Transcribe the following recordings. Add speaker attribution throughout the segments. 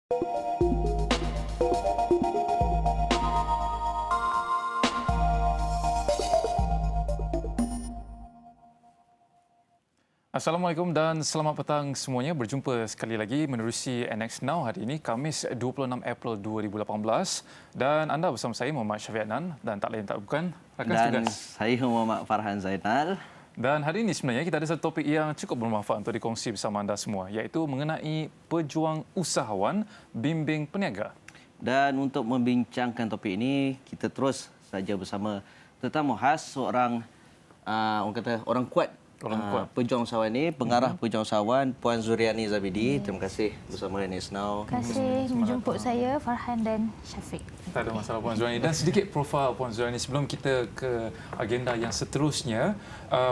Speaker 1: Assalamualaikum dan selamat petang semuanya. Berjumpa sekali lagi menerusi NX Now hari ini, Khamis 26 April 2018. Dan anda bersama saya, Muhammad Syafiq Adnan, dan tak lain tak bukan rakan
Speaker 2: dan
Speaker 1: tugas.
Speaker 2: saya Muhammad Farhan Zainal.
Speaker 1: Dan hari ini sebenarnya kita ada satu topik yang cukup bermanfaat untuk dikongsi bersama anda semua, iaitu mengenai pejuang usahawan bimbing peniaga.
Speaker 2: Dan untuk membincangkan topik ini, kita terus saja bersama tetamu khas, seorang orang kuat. Pejuang usahawan ini, pengarah pejuang usahawan Puan Zuriani Zabidi. Terima kasih bersama NX Now.
Speaker 3: Terima kasih menjemput saya, Farhan dan Syafiq.
Speaker 1: Tak ada masalah Puan Zuriani. Dan sedikit profil Puan Zuriani sebelum kita ke agenda yang seterusnya.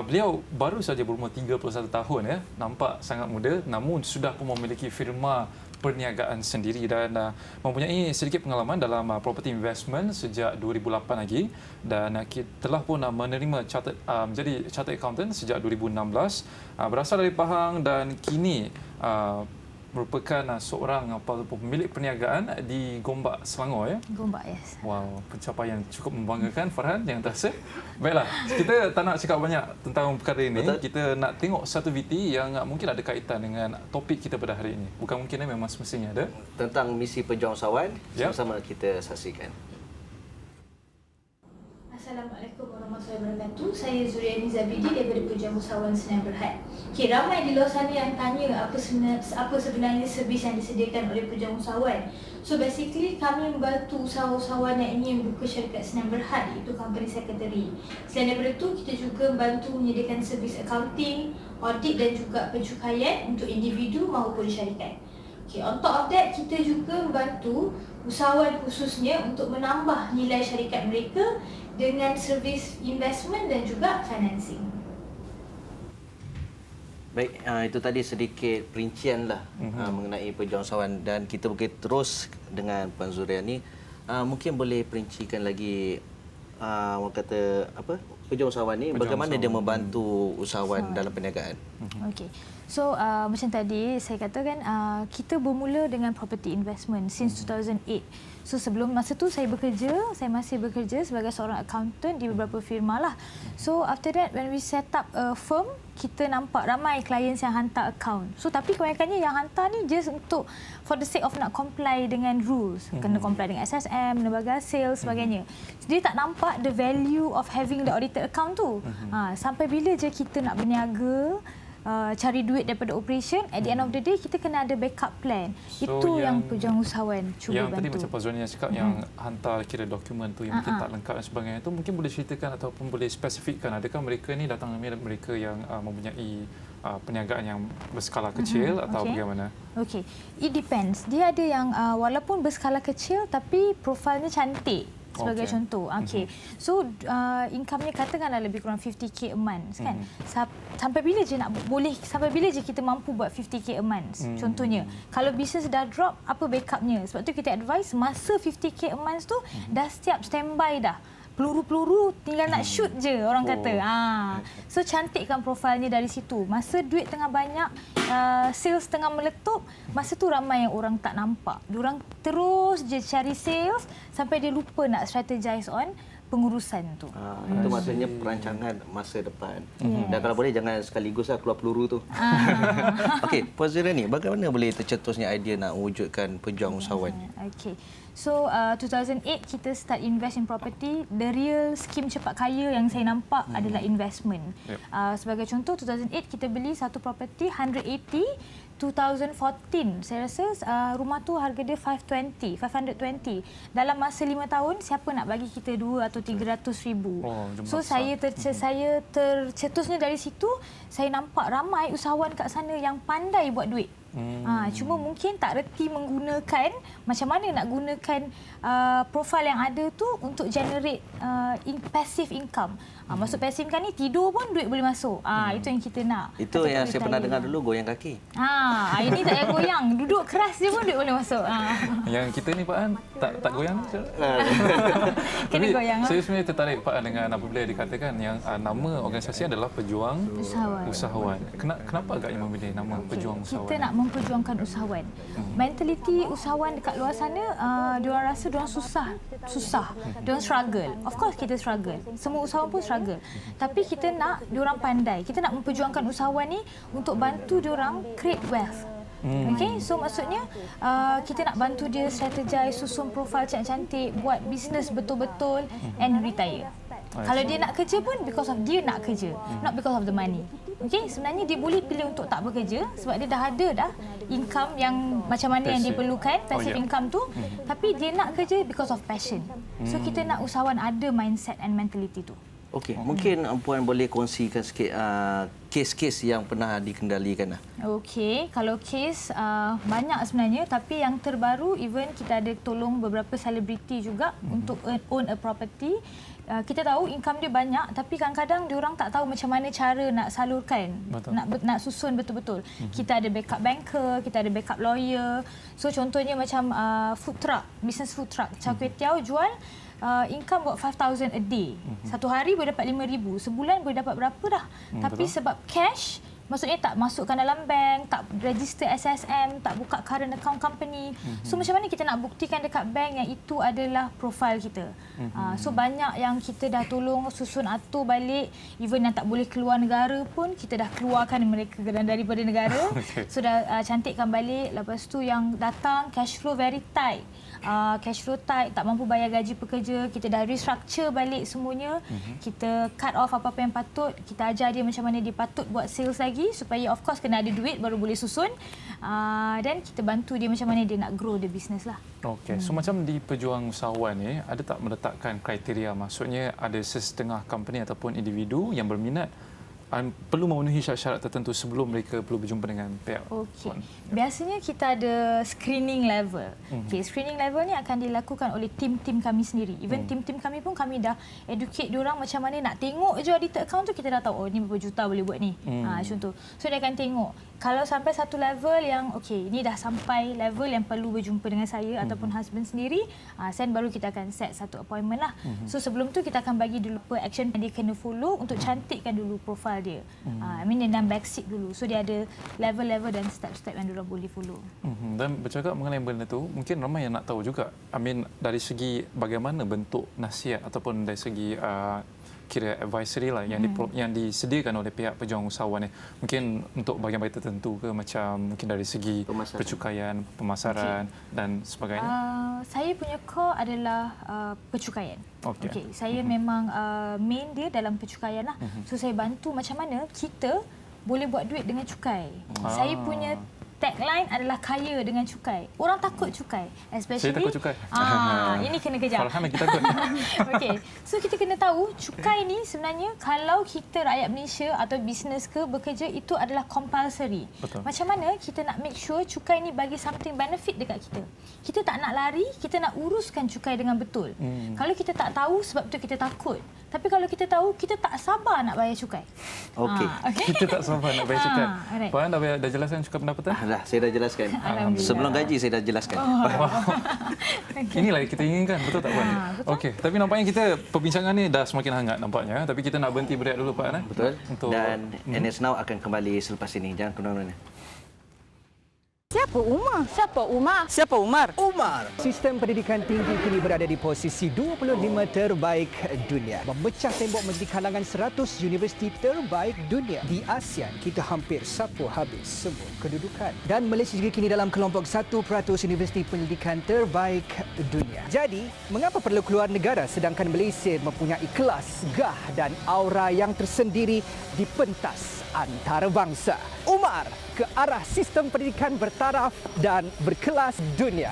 Speaker 1: Beliau baru saja berumur 31 tahun, ya. Nampak sangat muda, namun sudah pun memiliki firma perniagaan sendiri dan mempunyai sedikit pengalaman dalam property investment sejak 2008 lagi, dan kita telah pun menerima menjadi chartered accountant sejak 2016, berasal dari Pahang dan kini merupakan seorang pemilik perniagaan di Gombak, Selangor, ya.
Speaker 3: Gombak, yes.
Speaker 1: Wow, pencapaian cukup membanggakan, Farhan, yang terasa. Baiklah, kita tak nak cakap banyak tentang perkara ini. Betul. Kita nak tengok satu VT yang mungkin ada kaitan dengan topik kita pada hari ini. Bukan mungkin, memang semestinya ada.
Speaker 2: Tentang misi pejuang usahawan,
Speaker 1: Yep.
Speaker 2: sama-sama kita saksikan.
Speaker 4: Assalamualaikum warahmatullahi wabarakatuh. Saya Zuriani Zabidi daripada Pejuang Usahawan Senayan Berhad. Okay, ramai di luar sana yang tanya apa sebenarnya servis yang disediakan oleh Pejuang Usahawan. So basically kami membantu usahawan yang ingin buka syarikat Senayan Berhad, iaitu company secretary. Selain daripada itu, kita juga membantu menyediakan servis accounting, audit dan juga pencukaian untuk individu maupun syarikat. Okay, on top of that, kita juga membantu usahawan khususnya untuk menambah nilai syarikat mereka dengan servis investment dan juga financing.
Speaker 2: Baik, itu tadi sedikit perincian lah mengenai pejuang usahawan, dan kita mungkin terus dengan Puan Zuriani. Mungkin boleh perincikan lagi pejuang usahawan ni, bagaimana dia membantu usahawan dalam perniagaan.
Speaker 3: Okey. So macam tadi saya katakan, kita bermula dengan property investment since 2008. So sebelum masa tu saya masih bekerja sebagai seorang accountant di beberapa firma lah. So after that, when we set up a firm, kita nampak ramai clients yang hantar account. So tapi kebanyakannya yang hantar ni just untuk for the sake of nak comply dengan rules. Kena comply dengan SSM, lembaga sales, sebagainya. Dia tak nampak the value of having the audited account tu. Sampai bila je kita nak berniaga, cari duit daripada operation, at the end of the day kita kena ada backup plan. So itu yang pejuang usahawan cuba
Speaker 1: yang
Speaker 3: bantu.
Speaker 1: Yang tadi macam Puan Zuriani cakap, yang hantar kira dokumen tu yang mungkin tak lengkap dan sebagainya, tu mungkin boleh ceritakan ataupun boleh spesifikkan, adakah mereka ni datang mereka yang mempunyai perniagaan yang berskala kecil atau bagaimana? Okey,
Speaker 3: it depends. Dia ada yang walaupun berskala kecil tapi profilnya cantik. Sebagai contoh. So income-nya katakanlah lebih kurang 50k a month, kan. Sampai bila je sampai bila je kita mampu buat 50k a month? Contohnya, kalau bisnes dah drop, apa backupnya? Sebab tu kita advise masa 50k a month tu dah siap standby dah. Peluru-peluru tinggal nak shoot je, orang kata. So cantikkan profilnya dari situ. Masa duit tengah banyak, sales tengah meletup, masa tu ramai yang orang tak nampak. Diorang terus je cari sales sampai dia lupa nak strategize on pengurusan tu.
Speaker 2: Itu maksudnya perancangan masa depan. Dan kalau boleh jangan sekaligus keluar peluru tu. Okey, Puan Zuriani, bagaimana boleh tercetusnya idea nak wujudkan pejuang usahawan?
Speaker 3: Okey. So 2008 kita start invest in property. The real scheme cepat kaya yang saya nampak adalah investment. Sebagai contoh, 2008 kita beli satu property 180. 2014 saya rasa rumah tu harga dia 520. Dalam masa 5 tahun, siapa nak bagi kita 2 atau 300 ribu? So saya tercetusnya dari situ. Saya nampak ramai usahawan kat sana yang pandai buat duit. Cuma mungkin tak reti menggunakan macam mana nak gunakan profil yang ada tu untuk generate passive income. Masuk passive income ni tidur pun duit boleh masuk. Itu yang kita nak.
Speaker 2: Itu yang saya pernah dengar dulu, goyang kaki.
Speaker 3: Ini tak payah goyang. Duduk keras je pun duit boleh masuk.
Speaker 1: Yang kita ni Pak An tak goyang.
Speaker 3: Kena goyang.
Speaker 1: Saya sebenarnya tertarik Pak An dengan apabila dikatakan yang nama organisasi adalah Pejuang Usahawan. Kenapa agaknya memilih nama Pejuang Usahawan?
Speaker 3: Kita nak memperjuangkan usahawan. Mentaliti usahawan dekat luar sana, diorang rasa diorang susah. Diorang struggle. Of course kita struggle. Semua usahawan pun struggle. Tapi kita nak diorang pandai. Kita nak memperjuangkan usahawan ni untuk bantu diorang create wealth. Okay, so maksudnya kita nak bantu dia strategize, susun profil cantik-cantik, buat bisnes betul-betul and retire. Kalau dia nak kerja pun because of dia nak kerja, not because of the money. Okay, sebenarnya dia boleh pilih untuk tak bekerja sebab dia dah ada income yang macam mana yang dia perlukan, passive income tu, tapi dia nak kerja because of passion. So kita nak usahawan ada mindset and mentality tu.
Speaker 2: Okey, mungkin Puan boleh kongsikan sikit kes-kes yang pernah dikendalikan.
Speaker 3: Okey, kalau kes banyak sebenarnya, tapi yang terbaru even kita ada tolong beberapa selebriti juga untuk own a property. Kita tahu income dia banyak tapi kadang-kadang dia orang tak tahu macam mana cara nak salurkan, nak susun betul-betul. Kita ada backup banker, kita ada backup lawyer. So contohnya macam food truck, business food truck, char kway teow jual income buat 5,000 a day. Satu hari boleh dapat 5,000, sebulan boleh dapat berapa dah. Tapi sebab cash, maksudnya tak masukkan dalam bank, tak register SSM, tak buka current account company. So macam mana kita nak buktikan dekat bank yang itu adalah profil kita. So banyak yang kita dah tolong susun atur balik, even yang tak boleh keluar negara pun kita dah keluarkan mereka daripada negara. So dah cantikkan balik. Lepas tu yang datang cash flow very tight. Cash flow tight, tak mampu bayar gaji pekerja, kita dah restructure balik semuanya. Kita cut off apa-apa yang patut, kita ajar dia macam mana dia patut buat sales lagi supaya of course kena ada duit baru boleh susun. Dan kita bantu dia macam mana dia nak grow the business lah.
Speaker 1: Okey, so macam di Pejuang Usahawan ni ada tak meletakkan kriteria, maksudnya ada sesetengah company ataupun individu yang berminat perlu memenuhi syarat-syarat tertentu sebelum mereka perlu berjumpa dengan pihak.
Speaker 3: Okey. Biasanya kita ada screening level. Okey, screening level ni akan dilakukan oleh tim-tim kami sendiri. Even tim-tim kami pun kami dah educate diorang macam mana nak tengok je auditor account tu, kita dah tahu ni berapa juta boleh buat ni. Contoh. So dia akan tengok kalau sampai satu level yang okey, ini dah sampai level yang perlu berjumpa dengan saya ataupun husband sendiri, then baru kita akan set satu appointment lah. So sebelum tu kita akan bagi dulu action yang dia kena follow untuk cantikkan dulu profil dia. I mean dia dalam basic dulu. So dia ada level-level dan step-step yang diorang boleh follow.
Speaker 1: Dan bercakap mengenai benda tu, mungkin ramai yang nak tahu juga. I mean dari segi bagaimana bentuk nasihat ataupun dari segi kira advisory lah yang disediakan oleh pihak Pejuang Usahawan ni. Mungkin untuk bahagian-bahagian tertentu ke, macam mungkin dari segi percukaian, pemasaran dan sebagainya.
Speaker 3: Saya punya core adalah percukaian. Okey, saya memang main dia dalam percukaian lah. So saya bantu macam mana kita boleh buat duit dengan cukai. Saya punya tagline adalah kaya dengan cukai. Orang takut cukai, especially
Speaker 1: saya takut cukai.
Speaker 3: Ini kena kejar.
Speaker 1: Farhan lagi takut.
Speaker 3: Okey. So kita kena tahu cukai ni sebenarnya kalau kita rakyat Malaysia atau bisnes ke bekerja itu adalah compulsory.
Speaker 1: Betul.
Speaker 3: Macam mana kita nak make sure cukai ni bagi something benefit dekat kita. Kita tak nak lari, kita nak uruskan cukai dengan betul. Kalau kita tak tahu, sebab tu kita takut. Tapi kalau kita tahu, kita tak sabar nak bayar cukai.
Speaker 2: Okey.
Speaker 1: Kita tak sabar nak bayar cukai. Puan dah jelaskan cukai pendapatan?
Speaker 2: Dah, saya dah jelaskan. Sebelum gaji saya dah jelaskan.
Speaker 1: Inilah yang kita inginkan, betul tak Puan? Okey, tapi nampaknya kita perbincangan ni dah semakin hangat nampaknya. Tapi kita nak berhenti berehat dulu Pak An.
Speaker 2: Betul. Dan NS Now akan kembali selepas ini. Jangan ke mana-mana.
Speaker 5: Siapa Umar? Siapa Umar? Siapa Umar?
Speaker 6: Umar. Sistem pendidikan tinggi kini berada di posisi 25 terbaik dunia. Memecah tembok menjadi kalangan 100 universiti terbaik dunia. Di ASEAN, kita hampir sapu habis semua kedudukan. Dan Malaysia juga kini dalam kelompok 1% universiti pendidikan terbaik dunia. Jadi, mengapa perlu keluar negara sedangkan Malaysia mempunyai kelas, gah dan aura yang tersendiri di pentas antarabangsa? Umar ke arah sistem pendidikan bertaraf dan berkelas dunia.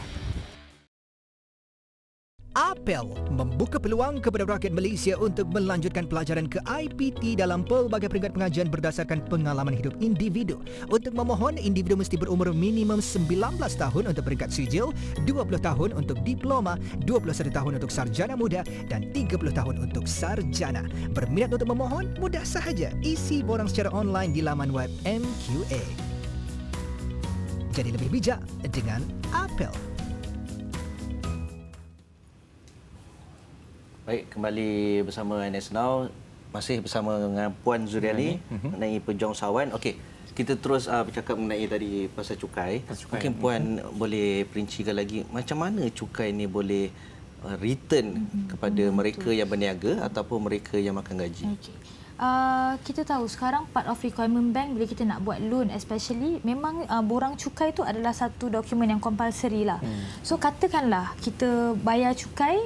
Speaker 6: Apel membuka peluang kepada rakyat Malaysia untuk melanjutkan pelajaran ke IPT dalam pelbagai peringkat pengajian berdasarkan pengalaman hidup individu. Untuk memohon, individu mesti berumur minimum 19 tahun untuk peringkat sijil, 20 tahun untuk diploma, 21 tahun untuk sarjana muda dan 30 tahun untuk sarjana. Berminat untuk memohon? Mudah sahaja. Isi borang secara online di laman web MQA. Jadi lebih bijak dengan Apel.
Speaker 2: Baik, kembali bersama NS Now. Masih bersama dengan Puan Zuriani mengenai pejuang usahawan. Okey, kita terus bercakap mengenai tadi pasal cukai. Mungkin Puan boleh perincikan lagi macam mana cukai ini boleh return kepada mereka yang berniaga ataupun mereka yang makan gaji.
Speaker 3: Okay. Kita tahu sekarang part of requirement bank bila kita nak buat loan especially memang borang cukai itu adalah satu dokumen yang compulsory lah. So katakanlah kita bayar cukai,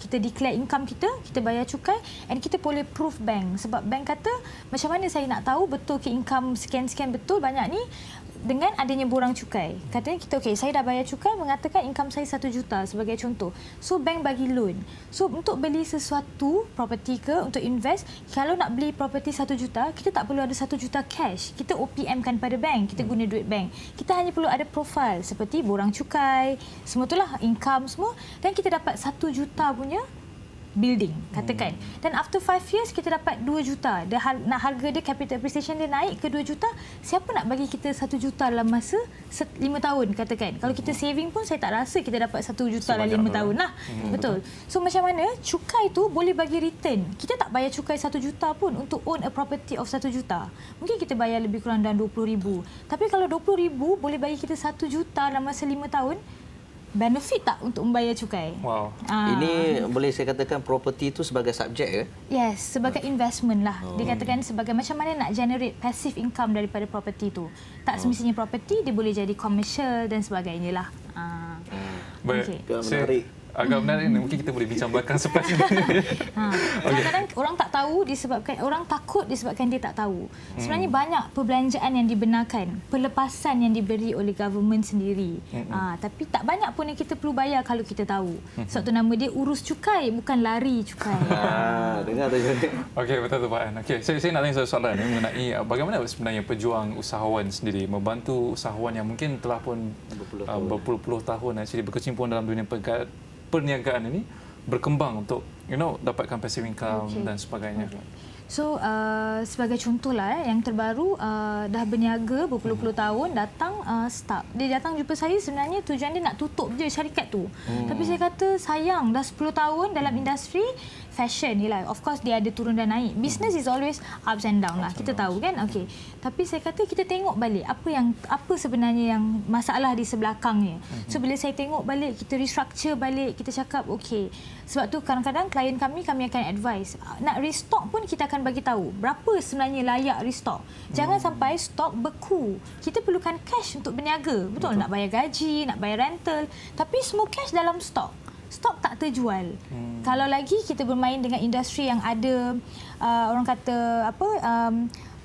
Speaker 3: kita declare income kita bayar cukai and kita boleh proof bank sebab bank kata macam mana saya nak tahu betul ke income sekian-sekian betul banyak ni dengan adanya borang cukai. Katanya kita okey, saya dah bayar cukai mengatakan income saya 1 juta sebagai contoh. So bank bagi loan. So untuk beli sesuatu property ke untuk invest, kalau nak beli property 1 juta, kita tak perlu ada 1 juta cash. Kita OPM kan pada bank, kita guna duit bank. Kita hanya perlu ada profile seperti borang cukai, semua itulah income semua dan kita dapat 1 juta punya building katakan dan after 5 years kita dapat 2 juta nak harga dia capital appreciation dia naik ke 2 juta siapa nak bagi kita 1 juta dalam masa 5 tahun katakan kalau kita saving pun saya tak rasa kita dapat 1 juta dalam 5 tahun lah betul so macam mana cukai tu boleh bagi return kita tak bayar cukai 1 juta pun untuk own a property of 1 juta mungkin kita bayar lebih kurang dalam 20,000 tapi kalau 20,000 boleh bagi kita 1 juta dalam masa 5 tahun benefit tak untuk membayar cukai?
Speaker 1: Wow.
Speaker 2: Ini boleh saya katakan property itu sebagai subjek ke?
Speaker 3: Yes, sebagai investment lah. Dikatakan sebagai macam mana nak generate passive income daripada property tu. Tak semestinya property, dia boleh jadi commercial dan sebagainya lah.
Speaker 1: Baik.
Speaker 3: Okay.
Speaker 2: Menarik.
Speaker 1: Agak menarik ni. Mungkin kita boleh bincang belakang selepas ini.
Speaker 3: Kadang-kadang orang tak tahu disebabkan orang takut disebabkan dia tak tahu. Sebenarnya banyak perbelanjaan yang dibenarkan, pelepasan yang diberi oleh government sendiri. Tapi tak banyak pun yang kita perlu bayar kalau kita tahu. Sebab tu nama dia urus cukai bukan lari cukai.
Speaker 2: Dengar tu.
Speaker 1: Okey, betul tu Pak An. Okey, saya nak tanya satu soalan ni mengenai bagaimana sebenarnya pejuang usahawan sendiri membantu usahawan yang mungkin telah pun berpuluh-puluh tahun actually berkecimpung dalam dunia perniagaan ini berkembang untuk dapatkan passive income dan sebagainya.
Speaker 3: So sebagai contohlah yang terbaru dah berniaga berpuluh-puluh tahun datang start. Dia datang jumpa saya sebenarnya tujuan dia nak tutup je syarikat tu. Tapi saya kata sayang dah 10 tahun dalam industri fashion ni lah. Of course dia ada turun dan naik. Business is always ups and down lah. Kita tahu kan. Okey. Tapi saya kata kita tengok balik apa sebenarnya yang masalah di sebelakangnya. So bila saya tengok balik kita restructure balik kita cakap okey. Sebab tu kadang-kadang klien kami akan advise nak restock pun kita akan bagi tahu berapa sebenarnya layak restock. Jangan sampai stok beku. Kita perlukan cash untuk berniaga. Betul. Nak bayar gaji, nak bayar rental, tapi semua cash dalam stok. Stok tak terjual. Kalau lagi kita bermain dengan industri yang ada orang kata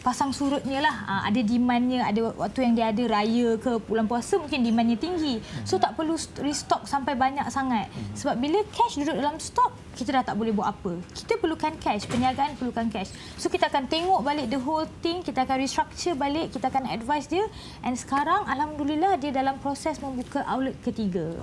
Speaker 3: pasang surutnya lah. Ada demandnya, ada waktu yang dia ada raya ke bulan puasa mungkin demandnya tinggi. So tak perlu restock sampai banyak sangat. Sebab bila cash duduk dalam stok, kita dah tak boleh buat apa. Kita perlukan cash, perniagaan perlukan cash. So kita akan tengok balik the whole thing, kita akan restructure balik, kita akan advise dia and sekarang alhamdulillah dia dalam proses membuka outlet ketiga.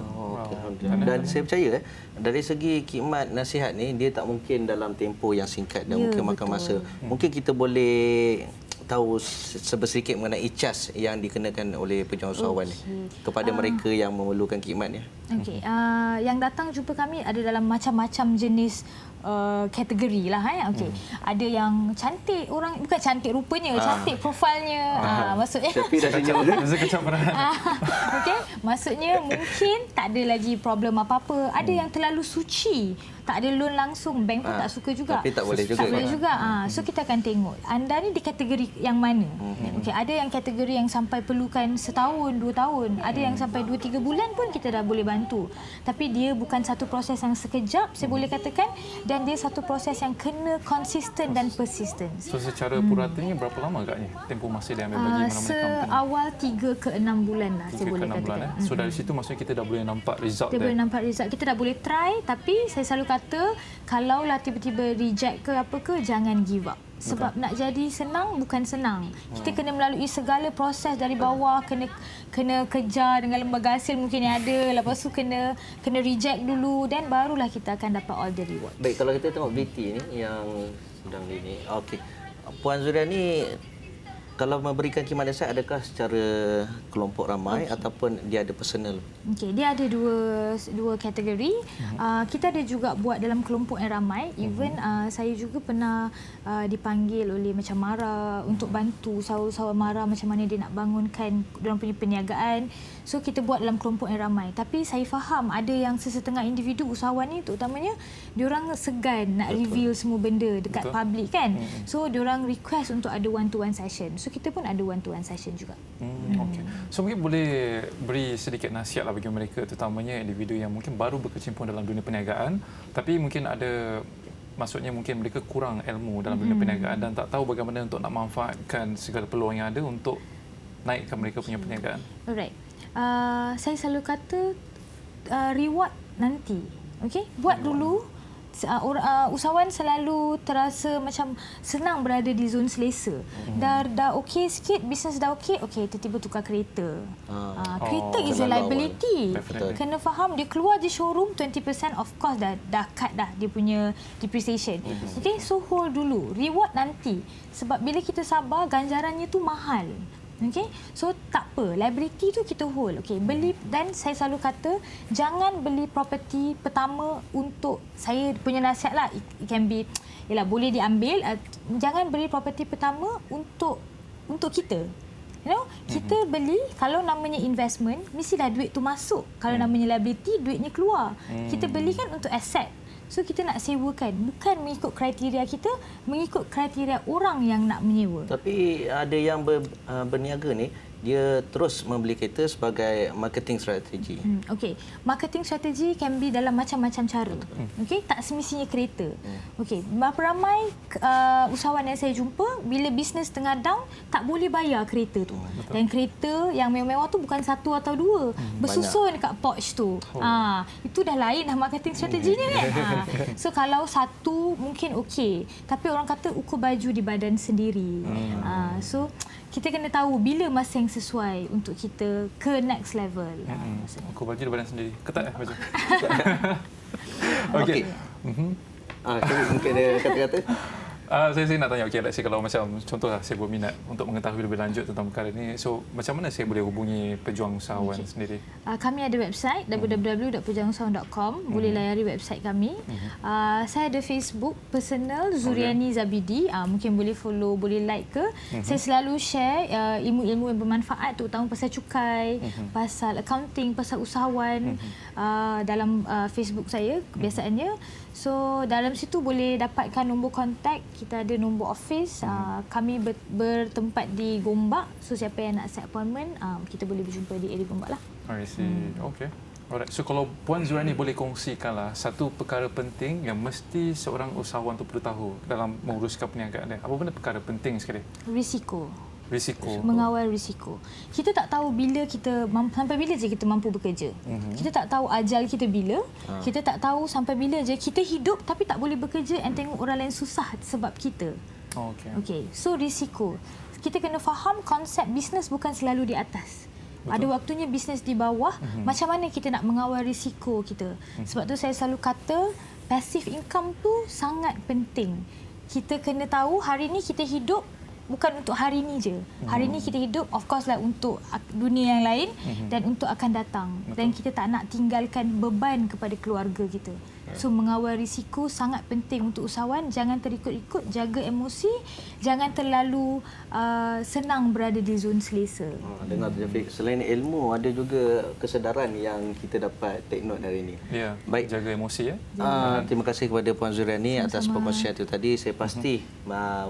Speaker 2: Dan saya percaya dari segi khidmat nasihat ni dia tak mungkin dalam tempoh yang singkat dan mungkin makan masa. Mungkin kita boleh tahu sedikit mengenai cas yang dikenakan oleh pejuang usahawan kepada mereka yang memerlukan khidmatnya.
Speaker 3: Okey, yang datang jumpa kami ada dalam macam-macam jenis kategori lah. Okey, ada yang cantik, orang bukan cantik rupanya, cantik profilnya. Maksudnya
Speaker 2: tapi dah senyum
Speaker 3: okey, maksudnya mungkin tak ada lagi problem apa-apa. Ada yang terlalu suci, tak ada loan langsung, bank pun tak suka juga.
Speaker 2: Tapi tak boleh juga.
Speaker 3: Tak boleh juga. So kita akan tengok anda ni di kategori yang mana. Okey, ada yang kategori yang sampai perlukan setahun, 2 tahun, ada yang sampai 2-3 bulan pun kita dah boleh bantu. Tapi dia bukan satu proses yang sekejap, saya boleh katakan dan dia satu proses yang kena konsisten dan persisten.
Speaker 1: So secara puratanya berapa lama agaknya tempoh masa dia ambil bagi mana-mana company?
Speaker 3: Awal 3 ke 6 bulan lah, saya
Speaker 1: 3 ke
Speaker 3: boleh
Speaker 1: 6 bulan.
Speaker 3: katakan.
Speaker 1: So dari situ maksudnya kita dah boleh nampak result
Speaker 3: Kita boleh nampak result. Kita dah boleh try, tapi saya selalu kata kalaulah tiba-tiba reject ke apa ke, jangan give up. Sebab nak jadi senang bukan senang. Kita kena melalui segala proses dari bawah, kena kejar dengan lembaga hasil mungkin yang ada, lepas tu kena reject dulu dan barulah kita akan dapat all the reward.
Speaker 2: Baik, kalau kita tengok BT ni yang sedang ini. Okey. Puan Zuria ni kalau memberikan khidmat nasihat, adakah secara kelompok ramai ataupun dia ada personal?
Speaker 3: Okey, dia ada dua kategori. Kita ada juga buat dalam kelompok yang ramai. Even saya juga pernah dipanggil oleh macam Mara untuk bantu usahawan Mara macam mana dia nak bangunkan diorang punya perniagaan. So kita buat dalam kelompok yang ramai. Tapi saya faham ada yang sesetengah individu usahawan ni terutamanya diorang segan nak reveal semua benda dekat public kan. So diorang request untuk ada one-to-one session. So kita pun ada one-to-one session juga.
Speaker 1: Okay. So mungkin boleh beri sedikit nasihat lah bagi mereka, terutamanya individu yang mungkin baru berkecimpung dalam dunia perniagaan, tapi mungkin ada, maksudnya mungkin mereka kurang ilmu dalam dunia perniagaan dan tak tahu bagaimana untuk nak manfaatkan segala peluang yang ada untuk naikkan mereka punya perniagaan.
Speaker 3: Alright. Saya selalu kata reward nanti. Okey, buat dulu. Usahawan selalu terasa macam senang berada di zon selesa. Dah okey sikit, bisnes dah okey, tiba-tiba tukar kereta. Kereta is a liability. Kena faham, dia keluar je showroom 20% of course dah cut dah dia punya depreciation. Okey, so hold dulu, reward nanti. Sebab bila kita sabar, ganjarannya tu mahal. Okay, so tak apa, liability tu kita hold. Okay, beli, dan saya selalu kata jangan beli property pertama untuk, saya punya nasihat lah, it can be, yalah boleh diambil, jangan beli property pertama untuk kita. You know, kita beli kalau namanya investment, mestilah duit tu masuk. Kalau namanya liability, duitnya keluar. Kita beli kan untuk aset. So kita nak sewakan, bukan mengikut kriteria kita, mengikut kriteria orang yang nak menyewa.
Speaker 2: Tapi ada yang berniaga ni, dia terus membeli kereta sebagai marketing strategi.
Speaker 3: Okey, marketing strategi can be dalam macam-macam cara. Okey, tak semestinya kereta. Okey, berapa ramai usahawan yang saya jumpa bila bisnes tengah down tak boleh bayar kereta tu. Dan kereta yang mewah-mewah tu bukan satu atau dua, bersusun dekat pouch tu. Itu dah lain dah marketing strateginya kan. So kalau satu mungkin okey, tapi orang kata ukur baju di badan sendiri. So kita kena tahu bila masa yang sesuai untuk kita ke next level.
Speaker 1: Ukur baju di badan sendiri. Ketat baju.
Speaker 2: Okey. Mungkin ada kata-kata?
Speaker 1: Saya nak tanya, okey, let's say kalau macam contohlah saya berminat untuk mengetahui lebih lanjut tentang perkara ini, so macam mana saya boleh hubungi pejuang usahawan sendiri?
Speaker 3: Kami ada website www.pejuangusahawan.com, boleh layari website kami. Saya ada Facebook personal Zuriani Zabidi, mungkin boleh follow, boleh like ke. Saya selalu share ilmu-ilmu yang bermanfaat, terutama pasal cukai, pasal accounting, pasal usahawan dalam Facebook saya kebiasaannya. So dalam situ boleh dapatkan nombor kontak. Kita ada nombor office. Kami bertempat di Gombak. So siapa yang nak set appointment, kita boleh berjumpa di area Gombak lah.
Speaker 1: I see. Okay. Alright. So kalau Puan Zuriani boleh kongsikanlah satu perkara penting yang mesti seorang usahawan tu perlu tahu dalam menguruskan perniagaan dia. Apa benda perkara penting sekali?
Speaker 3: Risiko.
Speaker 1: Mengawal
Speaker 3: risiko. Kita tak tahu bila kita sampai bila je kita mampu bekerja. Kita tak tahu ajal kita bila. Kita tak tahu sampai bila je kita hidup tapi tak boleh bekerja dan tengok orang lain susah sebab kita. Okey. So risiko. Kita kena faham konsep bisnes bukan selalu di atas. Ada waktunya bisnes di bawah. Macam mana kita nak mengawal risiko kita? Sebab tu saya selalu kata passive income tu sangat penting. Kita kena tahu hari ni kita hidup bukan untuk hari ini je. Hari ini kita hidup of course lah untuk dunia yang lain dan untuk akan datang. Dan kita tak nak tinggalkan beban kepada keluarga kita. So mengawal risiko sangat penting untuk usahawan. Jangan terikut-ikut, jaga emosi, jangan terlalu senang berada di zon selesa.
Speaker 2: Dengar tu Jafiq, selain ilmu ada juga kesedaran yang kita dapat take note hari ini.
Speaker 1: Ya,
Speaker 2: baik,
Speaker 1: jaga emosi ya.
Speaker 2: Terima kasih kepada Puan Zuriani atas perkongsian itu tadi. Saya pasti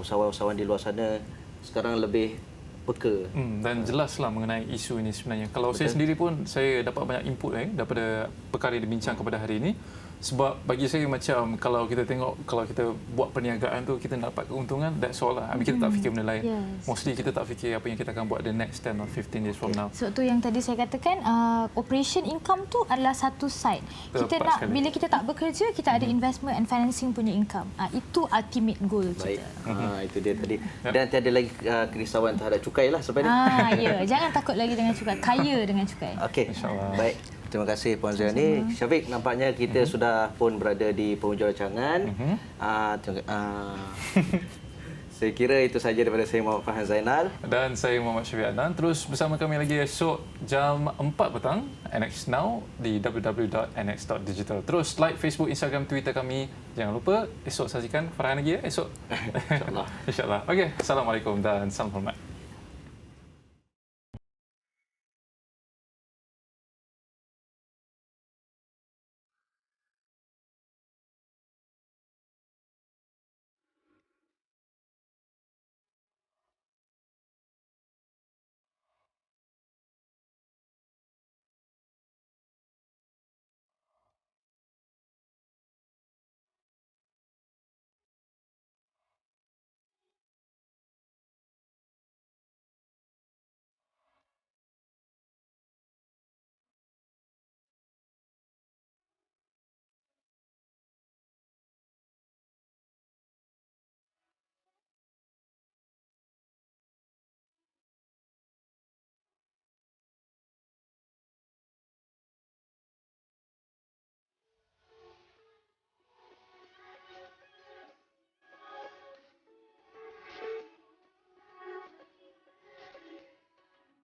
Speaker 2: usahawan-usahawan di luar sana sekarang lebih peka
Speaker 1: dan jelaslah mengenai isu ini sebenarnya. Kalau saya sendiri pun saya dapat banyak input daripada perkara yang dibincang kepada hari ini. Sebab bagi saya macam kalau kita tengok, kalau kita buat perniagaan tu kita nak dapat keuntungan, that's all lah. I mean, kita tak fikir benda lain.
Speaker 3: Yes.
Speaker 1: Mostly kita tak fikir apa yang kita akan buat the next 10 or 15 years from now.
Speaker 3: So tu yang tadi saya katakan, operation income tu adalah satu side. Kita
Speaker 1: Tepat
Speaker 3: nak
Speaker 1: sekali.
Speaker 3: bila kita tak bekerja, kita ada investment and financing punya income. Itu ultimate goal
Speaker 2: Baik.
Speaker 3: kita.
Speaker 2: Itu dia tadi. Dan tiada lagi kerisauan terhadap cukai lah sampai ni.
Speaker 3: Ya, jangan takut lagi dengan cukai. Kaya dengan cukai.
Speaker 2: Okey.
Speaker 1: InsyaAllah.
Speaker 2: Baik. Terima kasih Puan Zuriani. Syafiq, nampaknya kita sudah pun berada di penghujung rancangan. Saya kira itu saja daripada saya, Muhammad Farhan Zainal.
Speaker 1: Dan saya Muhammad Syafiq Adnan. Terus bersama kami lagi esok jam 4 petang, NX Now di www.nx.digital. Terus like Facebook, Instagram, Twitter kami. Jangan lupa esok saksikan Farhan lagi ya esok. InsyaAllah. InsyaAllah. Okey, Assalamualaikum dan salam hormat.